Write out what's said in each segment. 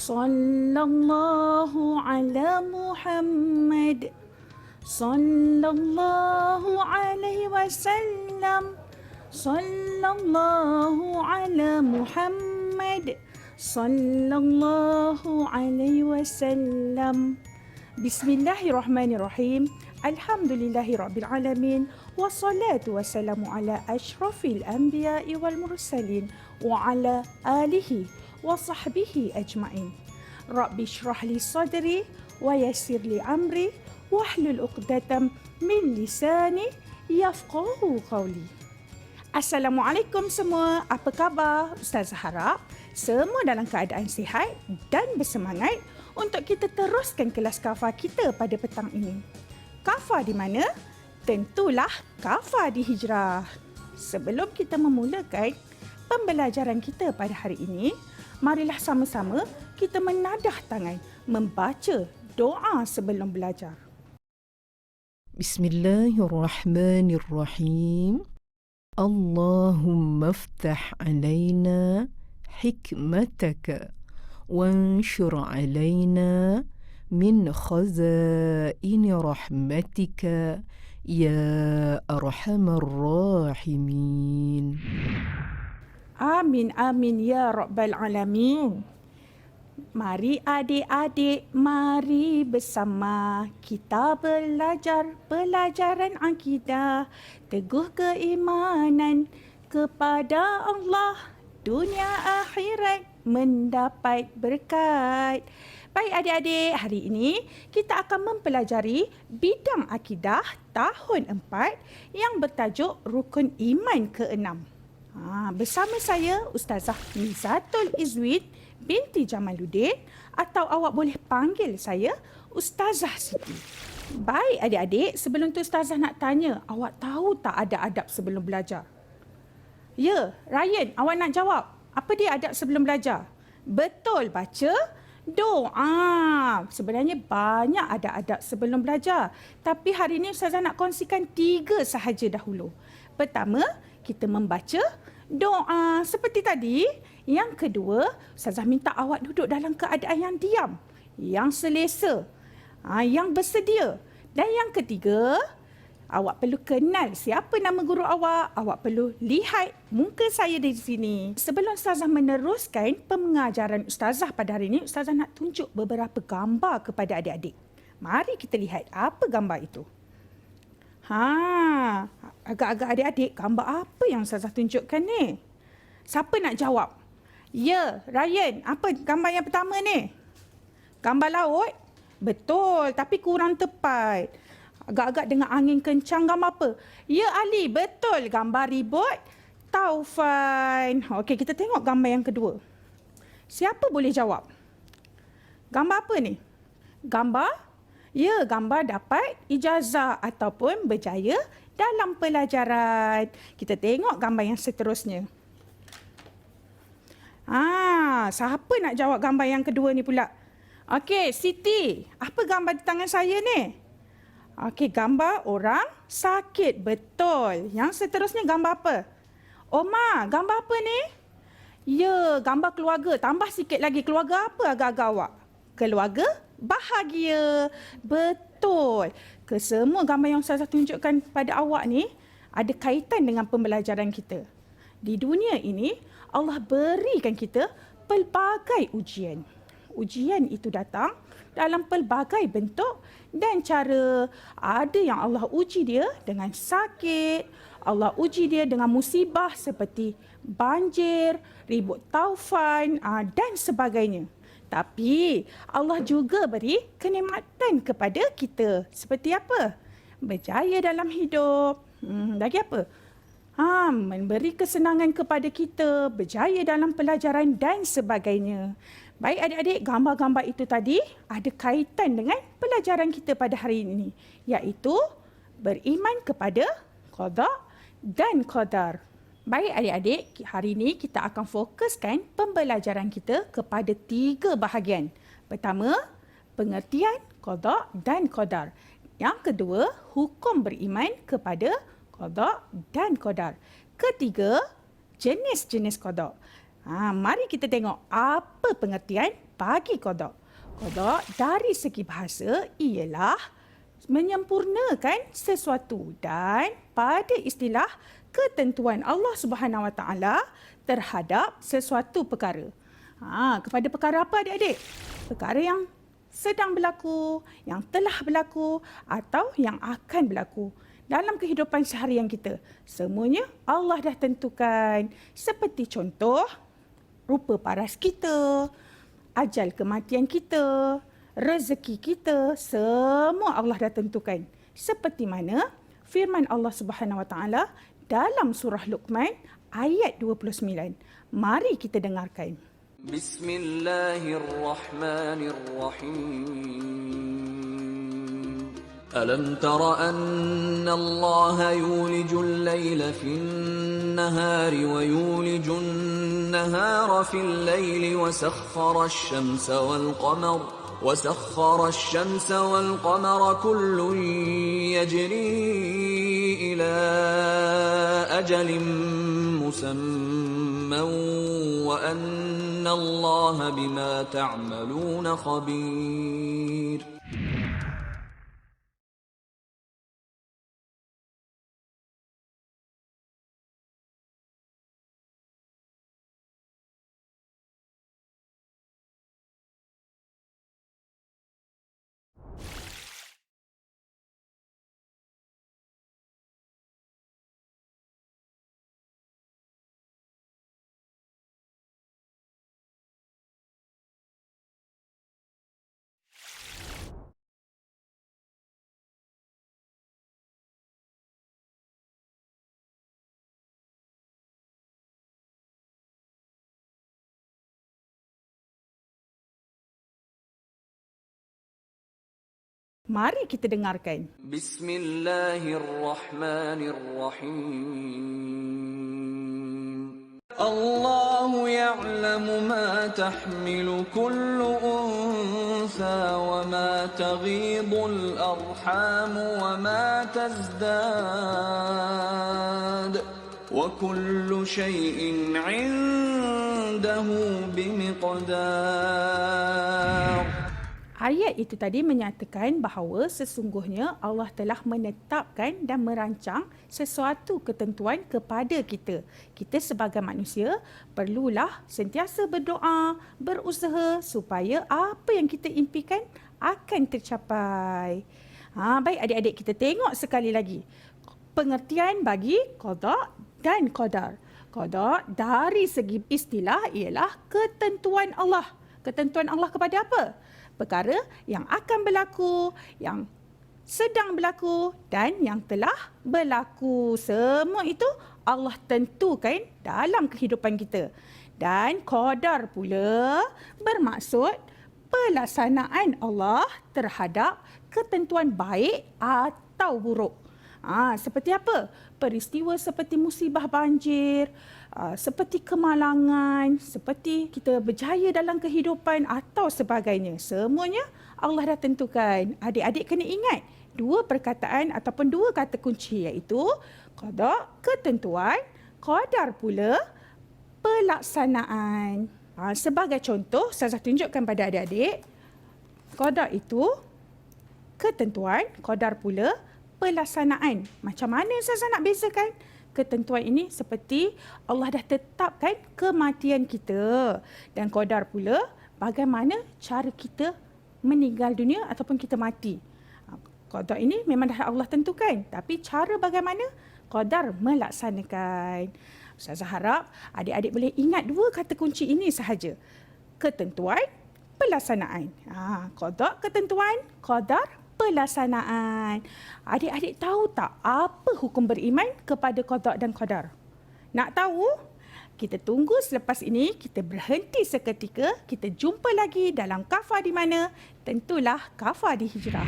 Sallallahu ala Muhammad. Sallallahu alaihi wasallam. Sallallahu ala Muhammad. Sallallahu alaihi wasallam. Bismillahirrahmanirrahim. Alhamdulillahi rabbil alamin. Wassalatu wassalamu ala ashrafil anbiya'i wal mursalin wa ala alihi wa sahbihi ajma'in. Rabbi shrah li sadri wa yassir li amri wahlul 'uqdatam min lisani yafqahu qawli. Assalamualaikum semua. Apa khabar? Ustazah harap semua dalam keadaan sihat dan bersemangat untuk kita teruskan kelas kafah kita pada petang ini. Kafah di mana? Tentulah kafah di hijrah. Sebelum kita memulakan pembelajaran kita pada hari ini, marilah sama-sama kita menadah tangan membaca doa sebelum belajar. Bismillahirrahmanirrahim. Allahumma aftah alaina hikmataka wanshur alaina min khazaini rahmatika ya arhamar rahimin. Amin, amin ya rabbal alamin. Mari adik-adik, mari bersama kita belajar pelajaran akidah, teguh keimanan kepada Allah, dunia akhirat mendapat berkat. Baik adik-adik, hari ini kita akan mempelajari bidang akidah tahun 4 yang bertajuk Rukun Iman ke-6. Bersama saya Ustazah Mizatul Izwin binti Jamaluddin, atau awak boleh panggil saya Ustazah Siti. Baik adik-adik, sebelum tu Ustazah nak tanya, awak tahu tak ada adab sebelum belajar? Ya, Ryan, awak nak jawab. Apa dia adab sebelum belajar? Betul, baca doa. Sebenarnya banyak ada adab sebelum belajar. Tapi hari ini Ustazah nak kongsikan 3 sahaja dahulu. Pertama, kita membaca doa seperti tadi. Yang kedua, Ustazah minta awak duduk dalam keadaan yang diam, yang selesa, yang bersedia. Dan yang ketiga, awak perlu kenal siapa nama guru awak. Awak perlu lihat muka saya di sini. Sebelum Ustazah meneruskan pengajaran Ustazah pada hari ini, Ustazah nak tunjuk beberapa gambar kepada adik-adik. Mari kita lihat apa gambar itu. Agak-agak adik-adik, gambar apa yang Ustazah tunjukkan ni? Siapa nak jawab? Ya, Ryan, apa gambar yang pertama ni? Gambar laut? Betul, tapi kurang tepat. Agak-agak dengan angin kencang, gambar apa? Ya, Ali, betul. Gambar ribut taufan. Okey, kita tengok gambar yang kedua. Siapa boleh jawab? Gambar apa ni? Gambar? Ya, gambar dapat ijazah ataupun berjaya dalam pelajaran. Kita tengok gambar yang seterusnya. Siapa nak jawab gambar yang kedua ni pula? Okey, Siti, apa gambar di tangan saya ni? Okey, gambar orang sakit. Betul. Yang seterusnya gambar apa? Oma, gambar apa ni? Ya, gambar keluarga. Tambah sikit lagi, keluarga apa agak-agak awak? Keluarga bahagia. Betul. Kesemua gambar yang saya tunjukkan pada awak ni ada kaitan dengan pembelajaran kita. Di dunia ini, Allah berikan kita pelbagai ujian. Ujian itu datang dalam pelbagai bentuk dan cara. Ada yang Allah uji dia dengan sakit, Allah uji dia dengan musibah seperti banjir, ribut taufan dan sebagainya. Tapi Allah juga beri kenikmatan kepada kita. Seperti apa? Berjaya dalam hidup. Lagi apa? Memberi kesenangan kepada kita, berjaya dalam pelajaran dan sebagainya. Baik adik-adik, gambar-gambar itu tadi ada kaitan dengan pelajaran kita pada hari ini, iaitu beriman kepada qada dan qadar. Baik adik-adik, hari ini kita akan fokuskan pembelajaran kita kepada 3 bahagian. Pertama, pengertian qada dan qadar. Yang kedua, hukum beriman kepada qada dan qadar. Ketiga, jenis-jenis qada. Mari kita tengok apa pengertian bagi qada. Qada dari segi bahasa ialah menyempurnakan sesuatu dan pada istilah ketentuan Allah Subhanahu Wa Taala terhadap sesuatu perkara. Kepada perkara apa adik-adik? Perkara yang sedang berlaku, yang telah berlaku atau yang akan berlaku dalam kehidupan seharian kita. Semuanya Allah dah tentukan. Seperti contoh, rupa paras kita, ajal kematian kita, rezeki kita, semua Allah dah tentukan. Seperti mana firman Allah Subhanahu Wa Taala dalam surah Luqman ayat 29. Mari kita dengarkan. Bismillahirrahmanirrahim. Alam tara anna Allah yulijul layla fin nahari wa yulijun nahara fil layli wa sakhkhara asy-syamsa wal qamara وسخر الشمس والقمر كل يجري إلى أجل مسمى وأن الله بما تعملون خبير. Mari kita dengarkan. Bismillahirrahmanirrahim. Allahu ya'lamu ma tahmilu kullu unsa wa ma taghidul arham wa ma tazdad wa kullu shay'in 'indahu bimiqdar. Ayat itu tadi menyatakan bahawa sesungguhnya Allah telah menetapkan dan merancang sesuatu ketentuan kepada kita. Kita sebagai manusia perlulah sentiasa berdoa, berusaha supaya apa yang kita impikan akan tercapai. Baik adik-adik, kita tengok sekali lagi pengertian bagi qada dan qadar. Qada dari segi istilah ialah ketentuan Allah. Ketentuan Allah kepada apa? Perkara yang akan berlaku, yang sedang berlaku dan yang telah berlaku. Semua itu Allah tentukan dalam kehidupan kita. Dan qadar pula bermaksud pelaksanaan Allah terhadap ketentuan baik atau buruk. Seperti apa? Peristiwa seperti musibah banjir, seperti kemalangan, seperti kita berjaya dalam kehidupan atau sebagainya. Semuanya Allah dah tentukan. Adik-adik kena ingat dua perkataan ataupun dua kata kunci, iaitu qada, ketentuan, qadar pula pelaksanaan. Sebagai contoh, saya tunjukkan pada adik-adik. Qada itu ketentuan, qadar pula pelaksanaan. Macam mana saya nak bezakan? Ketentuan ini seperti Allah dah tetapkan kematian kita. Dan qadar pula bagaimana cara kita meninggal dunia ataupun kita mati. Qadar ini memang dah Allah tentukan. Tapi cara bagaimana qadar melaksanakan. Saya harap adik-adik boleh ingat dua kata kunci ini sahaja. Ketentuan, pelaksanaan. Qadar ketentuan, qadar pelaksanaan. Adik-adik tahu tak apa hukum beriman kepada qada dan qadar? Nak tahu? Kita tunggu selepas ini, kita berhenti seketika, kita jumpa lagi dalam Kafah di Mana? Tentulah Kafah di Hijrah.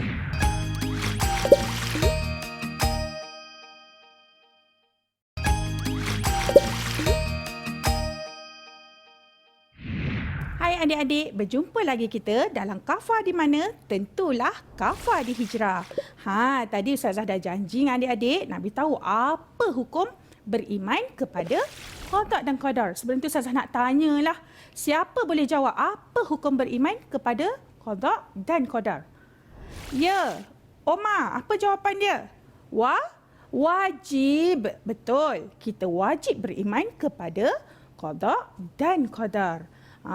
Hai adik-adik, berjumpa lagi kita dalam Kafah di Mana? Tentulah Kafah di Hijrah. Tadi Ustazah dah janji dengan adik-adik nak beritahu apa hukum beriman kepada qada dan qadar. Sebelum tu Ustazah nak tanyalah, siapa boleh jawab apa hukum beriman kepada qada dan qadar? Ya, Omar, apa jawapan dia? Wajib. Betul. Kita wajib beriman kepada qada dan qadar.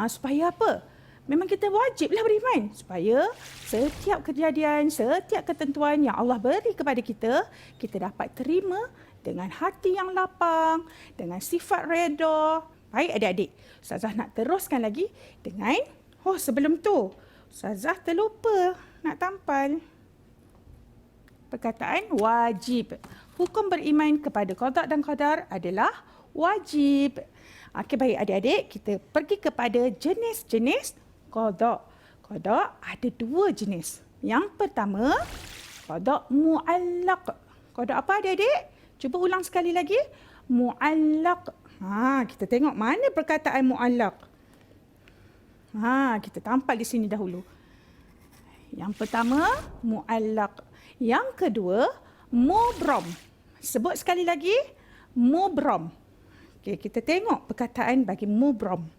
Supaya apa? Memang kita wajiblah beriman supaya setiap kejadian, setiap ketentuan yang Allah beri kepada kita, kita dapat terima dengan hati yang lapang, dengan sifat redha. Baik adik-adik, Ustazah nak teruskan lagi dengan, sebelum tu, Ustazah terlupa nak tampal perkataan wajib. Hukum beriman kepada qada dan qadar adalah wajib. Okey, baik adik-adik, kita pergi kepada jenis-jenis qada. Qada ada 2 jenis. Yang pertama, qada mu'allaq. Qada apa adik-adik? Cuba ulang sekali lagi. Mu'allaq. Kita tengok mana perkataan mu'allaq. Kita tampal di sini dahulu. Yang pertama, mu'allaq. Yang kedua, mubram. Sebut sekali lagi, mubram. Okey, kita tengok perkataan bagi mubram.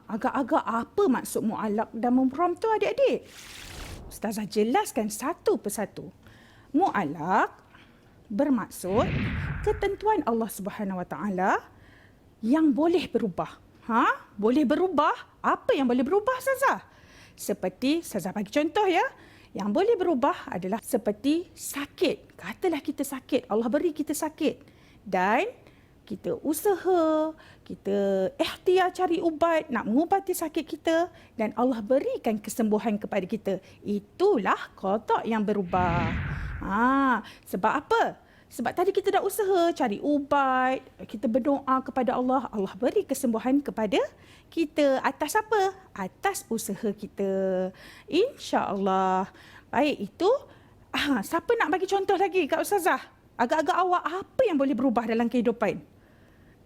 Agak-agak apa maksud mu'allaq dan mubram tu adik-adik? Ustazah jelaskan satu persatu. Mu'allaq bermaksud ketentuan Allah Subhanahu Wa Taala yang boleh berubah. Boleh berubah? Apa yang boleh berubah, Ustazah? Seperti, Ustazah bagi contoh ya. Yang boleh berubah adalah seperti sakit. Katalah kita sakit, Allah beri kita sakit. Dan kita usaha, kita ikhtiar cari ubat, nak mengubati sakit kita. Dan Allah berikan kesembuhan kepada kita. Itulah qada yang berubah. Sebab apa? Sebab tadi kita dah usaha cari ubat, kita berdoa kepada Allah, Allah beri kesembuhan kepada kita. Atas apa? Atas usaha kita. InsyaAllah. Baik, itu siapa nak bagi contoh lagi kat Ustazah? Agak-agak awak apa yang boleh berubah dalam kehidupan?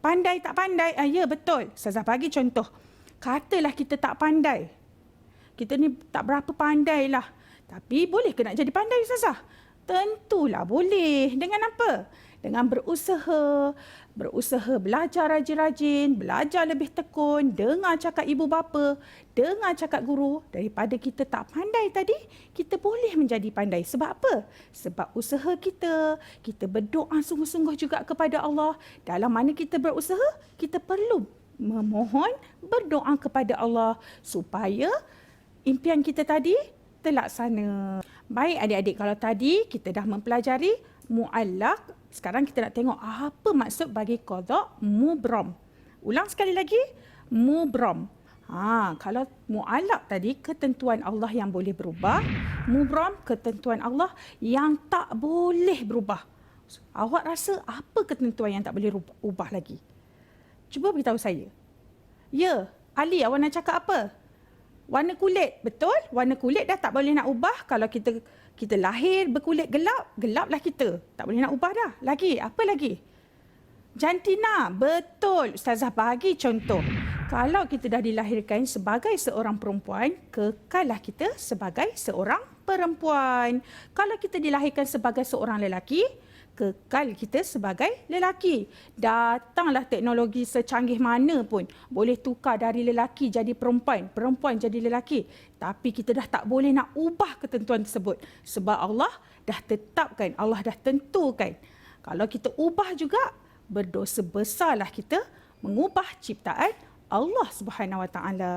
Pandai tak pandai? Ya, betul. Ustazah bagi contoh. Katalah kita tak pandai. Kita ni tak berapa pandai lah. Tapi boleh ke nak jadi pandai, Ustazah? Tentulah boleh. Dengan apa? Dengan berusaha belajar rajin-rajin, belajar lebih tekun, dengar cakap ibu bapa, dengar cakap guru. Daripada kita tak pandai tadi, kita boleh menjadi pandai. Sebab apa? Sebab usaha kita berdoa sungguh-sungguh juga kepada Allah. Dalam mana kita berusaha, kita perlu memohon, berdoa kepada Allah supaya impian kita tadi terlaksana. Baik adik-adik, kalau tadi kita dah mempelajari mu'allaq, sekarang kita nak tengok apa maksud bagi qada mubram. Ulang sekali lagi, mubram. Kalau mu'allaq tadi ketentuan Allah yang boleh berubah, mubram ketentuan Allah yang tak boleh berubah. Awak rasa apa ketentuan yang tak boleh ubah lagi? Cuba beritahu saya. Ya, Ali, awak nak cakap apa? Warna kulit, betul? Warna kulit dah tak boleh nak ubah. Kalau kita lahir berkulit gelap, gelaplah kita. Tak boleh nak ubah dah. Lagi, apa lagi? Jantina, betul. Ustazah bagi contoh. Kalau kita dah dilahirkan sebagai seorang perempuan, kekallah kita sebagai seorang perempuan. Kalau kita dilahirkan sebagai seorang lelaki, kekal kita sebagai lelaki. Datanglah teknologi secanggih mana pun, boleh tukar dari lelaki jadi perempuan, perempuan jadi lelaki. Tapi kita dah tak boleh nak ubah ketentuan tersebut. Sebab Allah dah tetapkan, Allah dah tentukan. Kalau kita ubah juga, berdosa besarlah kita mengubah ciptaan Allah Subhanahu Wa Taala.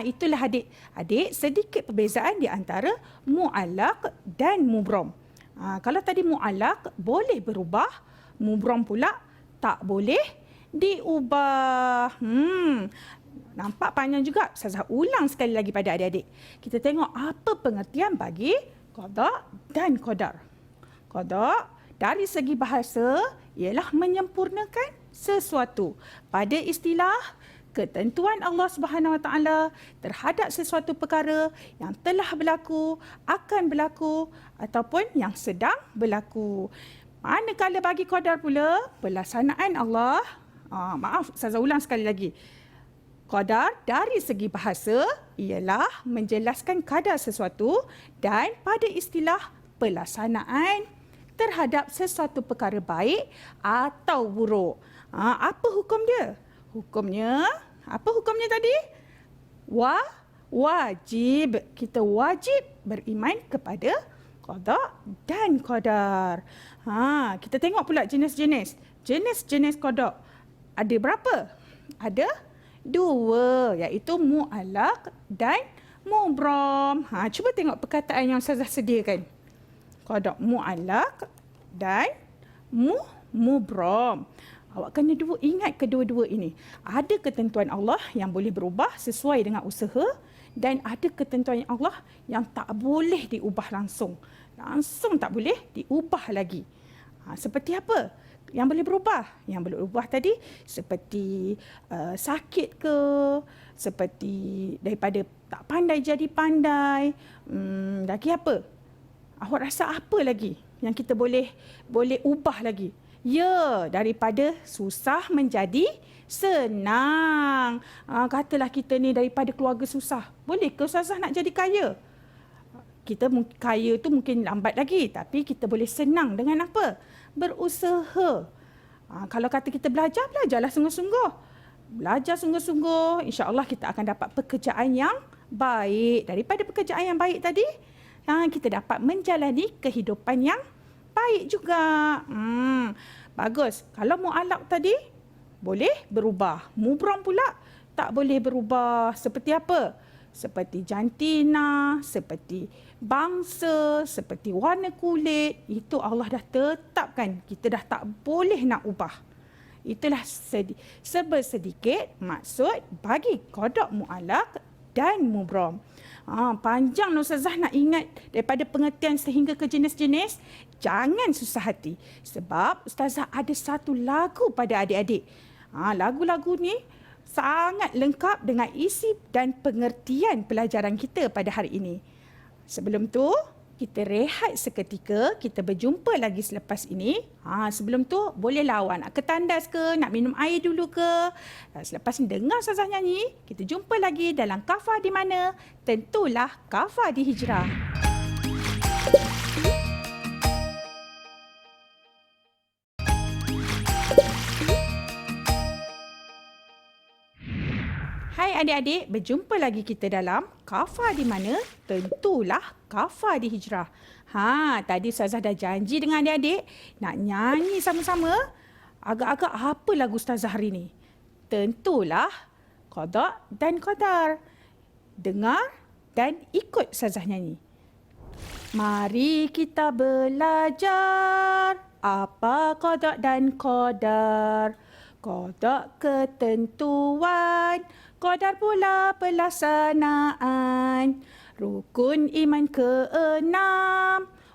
Itulah adik-adik sedikit perbezaan di antara mu'allaq dan mubram. Kalau tadi mu'allaq boleh berubah, mubram pula tak boleh diubah. Nampak panjang juga. Ustazah ulang sekali lagi pada adik-adik. Kita tengok apa pengertian bagi qada dan qadar. Qada dari segi bahasa ialah menyempurnakan sesuatu. Pada istilah, ketentuan Allah Subhanahu Wa Taala terhadap sesuatu perkara yang telah berlaku, akan berlaku ataupun yang sedang berlaku. Manakala bagi qadar pula, pelaksanaan Allah, Ustazah ulang sekali lagi. Qadar dari segi bahasa ialah menjelaskan kadar sesuatu dan pada istilah pelaksanaan terhadap sesuatu perkara baik atau buruk. Apa hukum dia? Apa hukumnya tadi? Wajib. Kita wajib beriman kepada qada dan qadar. Kita tengok pula jenis-jenis. Jenis-jenis qada. Ada berapa? Ada 2, iaitu mu'allaq dan mubram. Cuba tengok perkataan yang Ustazah sediakan. Qada mu'allaq dan mubram. Awak kena ingat kedua-dua ini. Ada ketentuan Allah yang boleh berubah sesuai dengan usaha dan ada ketentuan Allah yang tak boleh diubah langsung. Langsung tak boleh diubah lagi. Seperti apa yang boleh berubah? Yang boleh berubah tadi seperti sakit ke, seperti daripada tak pandai jadi pandai. Lagi apa? Awak rasa apa lagi yang kita boleh ubah lagi? Ya, daripada susah menjadi senang. Katalah kita ni daripada keluarga susah. Boleh ke Ustazah nak jadi kaya? Kita kaya tu mungkin lambat lagi. Tapi kita boleh senang dengan apa? Berusaha. Kalau kata kita belajarlah sungguh-sungguh. Belajar sungguh-sungguh. InsyaAllah kita akan dapat pekerjaan yang baik. Daripada pekerjaan yang baik tadi, kita dapat menjalani kehidupan yang baik juga. Bagus. Kalau mu'allaq tadi boleh berubah. Mubram pula tak boleh berubah. Seperti apa? Seperti jantina, seperti bangsa, seperti warna kulit. Itu Allah dah tetapkan. Kita dah tak boleh nak ubah. Itulah sedikit maksud bagi qada mu'allaq dan mubram. Panjang Ustazah nak ingat daripada pengertian sehingga ke jenis-jenis. Jangan susah hati. Sebab Ustazah ada satu lagu pada adik-adik. Lagu-lagu ni sangat lengkap dengan isi dan pengertian pelajaran kita pada hari ini. Sebelum tu, kita rehat seketika. Kita berjumpa lagi selepas ini. Sebelum tu, boleh lawan. Nak ke tandas ke? Nak minum air dulu ke? Selepas ni dengar Ustazah nyanyi. Kita jumpa lagi dalam Kafah di mana? Tentulah Kafah di Hijrah. Hai adik-adik, berjumpa lagi kita dalam Kafah di mana? Tentulah Kafah di Hijrah. Tadi Ustazah dah janji dengan adik-adik nak nyanyi sama-sama. Agak-agak apa lagu Ustazah hari ni? Tentulah qada dan qadar. Dengar dan ikut Ustazah nyanyi. Mari kita belajar apa qada dan qadar. Qada ketentuan, qadar pula pelaksanaan. Rukun iman ke-6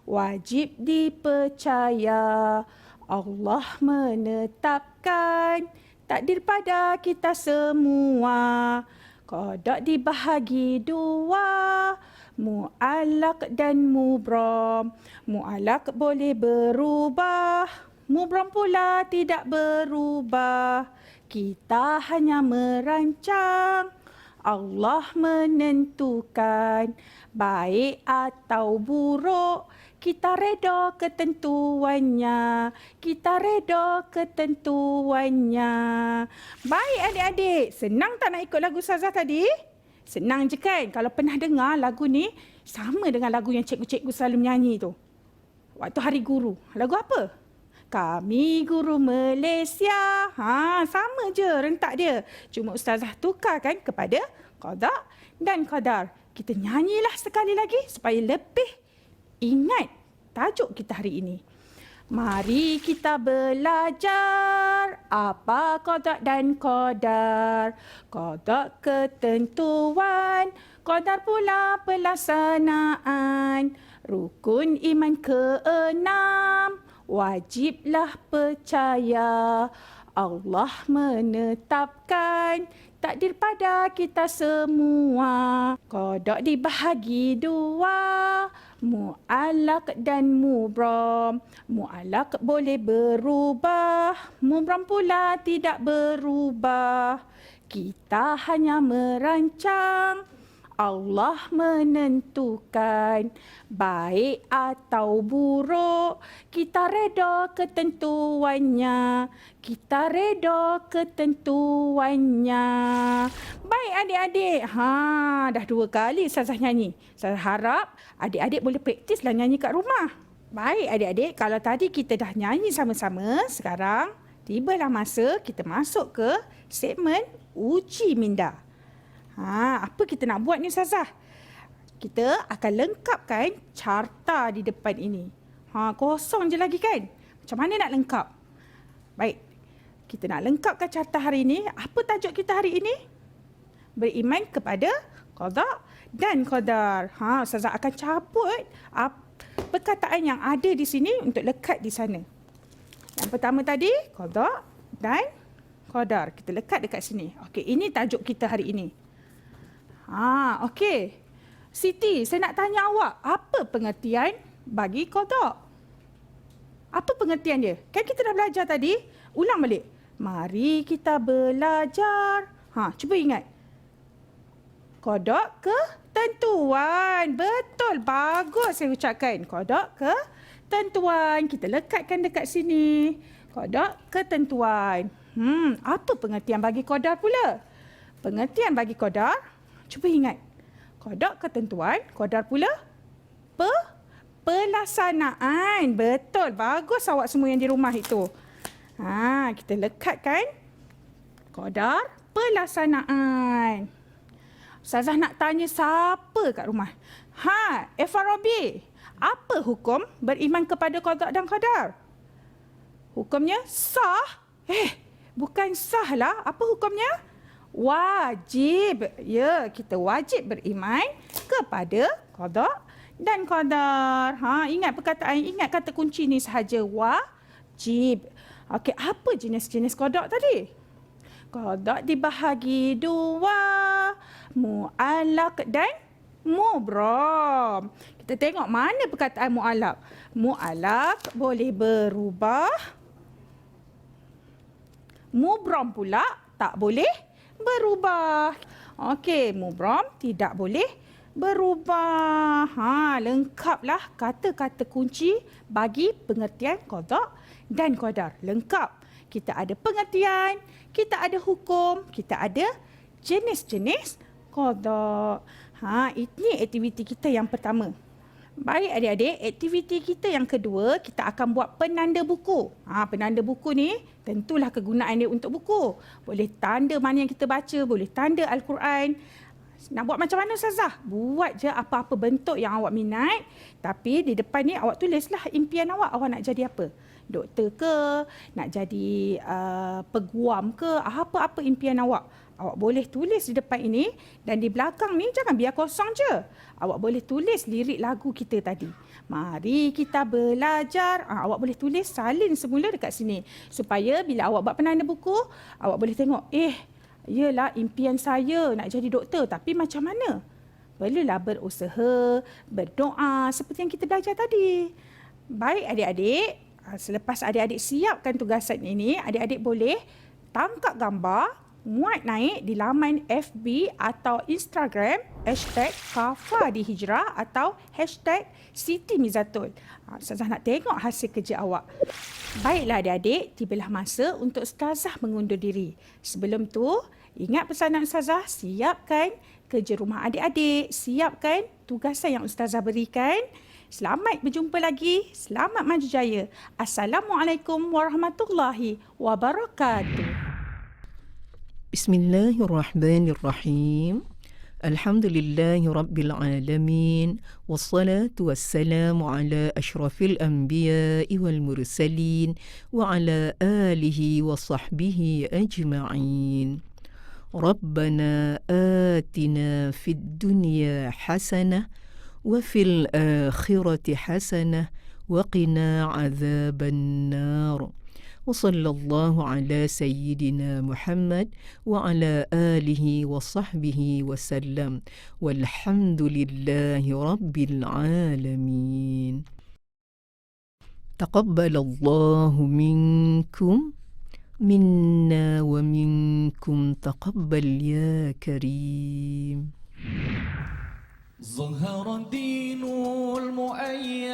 wajib dipercaya. Allah menetapkan takdir pada kita semua. Qada dibahagi 2, mu'allaq dan mubram. Mu'allaq boleh berubah, mubram pula tidak berubah. Kita hanya merancang, Allah menentukan baik atau buruk. Kita reda ketentuannya. Baik adik-adik, senang tak nak ikut lagu Ustazah tadi? Senang je kan? Kalau pernah dengar lagu ni, sama dengan lagu yang cikgu-cikgu selalu menyanyi tu. Waktu Hari Guru. Lagu apa? Kami Guru Malaysia. Sama je rentak dia. Cuma Ustazah tukarkan kepada qada dan qadar. Kita nyanyilah sekali lagi supaya lebih ingat tajuk kita hari ini. Mari kita belajar apa qada dan qadar. Qada ketentuan, qadar pula pelaksanaan. Rukun iman ke-6 wajiblah percaya. Allah menetapkan takdir pada kita semua. Qada dibahagi 2, mu'allaq dan mubram. Mu'allaq boleh berubah, mubram pula tidak berubah. Kita hanya merancang, Allah menentukan baik atau buruk. Kita reda ketentuannya. Kita reda ketentuannya. Baik adik-adik. Dah 2 kali Ustazah nyanyi. Saya harap adik-adik boleh praktislah nyanyi kat rumah. Baik adik-adik, kalau tadi kita dah nyanyi sama-sama, sekarang tibalah masa kita masuk ke segmen uji minda. Apa kita nak buat ni Ustazah? Kita akan lengkapkan carta di depan ini. Kosong je lagi kan? Macam mana nak lengkap? Baik, kita nak lengkapkan carta hari ini. Apa tajuk kita hari ini? Beriman kepada qada dan qadar. Ustazah akan cabut perkataan yang ada di sini untuk lekat di sana. Yang pertama tadi, qada dan qadar. Kita lekat dekat sini. Okey, ini tajuk kita hari ini. Okey. Siti, saya nak tanya awak, apa pengertian bagi qada? Apa pengertian dia? Kan kita dah belajar tadi. Ulang balik. Mari kita belajar. Cuba ingat. Qada ketentuan. Betul, bagus saya ucapkan. Qada ketentuan. Kita lekatkan dekat sini. Qada ketentuan. Apa pengertian bagi qadar pula? Pengertian bagi qadar, cuba ingat. Qada ketentuan, qadar pula pelaksanaan. Betul, bagus awak semua yang di rumah itu. Kita lekatkan qadar pelaksanaan. Ustazah nak tanya siapa kat rumah? Farabi, apa hukum beriman kepada qada dan qadar? Hukumnya sah? Bukan sah lah. Apa hukumnya? Wajib. Ya, kita wajib beriman kepada qada dan qadar. Ingat perkataan, ingat kata kunci ni sahaja. Wajib. Okey, apa jenis-jenis qada tadi? Qada dibahagi 2. Mu'allaq dan mubram. Kita tengok mana perkataan mu'allaq. Mu'allaq boleh berubah. Mubram pula tak boleh berubah. Okey, mubram tidak boleh berubah. Lengkaplah kata-kata kunci bagi pengertian qada dan qadar. Lengkap. Kita ada pengertian, kita ada hukum, kita ada jenis-jenis qada. Ini aktiviti kita yang pertama. Baik adik-adik, aktiviti kita yang kedua, kita akan buat penanda buku. Penanda buku ni tentulah kegunaan dia untuk buku. Boleh tanda mana yang kita baca, boleh tanda Al-Quran. Nak buat macam mana Ustazah? Buat je apa-apa bentuk yang awak minat. Tapi di depan ni awak tulislah impian awak. Awak nak jadi apa? Doktor ke? Nak jadi peguam ke? Apa-apa impian awak. Awak boleh tulis di depan ini. Dan di belakang ni jangan biar kosong je. Awak boleh tulis lirik lagu kita tadi. Mari kita belajar. Awak boleh tulis salin semula dekat sini. Supaya bila awak buat penanda buku, awak boleh tengok. Yelah impian saya nak jadi doktor. Tapi macam mana? Perlulah berusaha, berdoa seperti yang kita belajar tadi. Baik adik-adik. Selepas adik-adik siapkan tugasan ini, adik-adik boleh tangkap gambar, muat naik di laman FB atau Instagram #KafaDiHijrah atau #SitiMizatul. Ustazah nak tengok hasil kerja awak. Baiklah adik-adik, tibalah masa untuk Ustazah mengundur diri. Sebelum tu, ingat pesanan Ustazah, siapkan kerja rumah adik-adik, siapkan tugasan yang Ustazah berikan. Selamat berjumpa lagi. Selamat maju jaya. Assalamualaikum warahmatullahi wabarakatuh. Bismillahirrahmanirrahim. Alhamdulillahi Rabbil Alamin. Wassalatu wassalamu ala ashrafil anbiya'i wal mursalin. Wa ala alihi wa sahbihi ajma'in. Rabbana atina fid dunya hasanah. وفي الآخرة حسنة وقنا عذاب النار وصلى الله على سيدنا محمد وعلى آله وصحبه وسلم والحمد لله رب العالمين. تقبل الله منكم منا ومنكم تقبل يا كريم. ظهر الدين المؤيد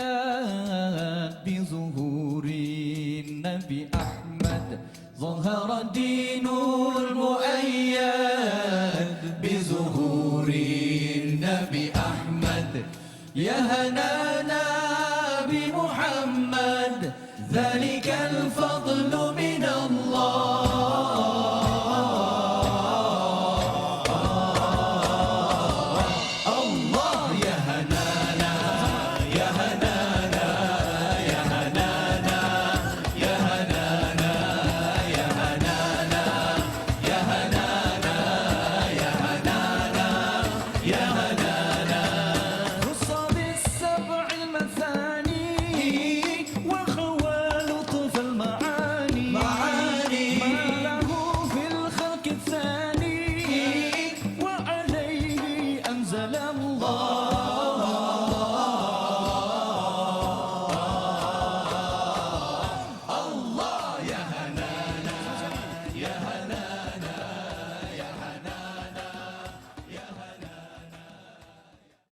بظهور النبي أحمد ظهر الدين المؤيد بظهور النبي أحمد يا هنا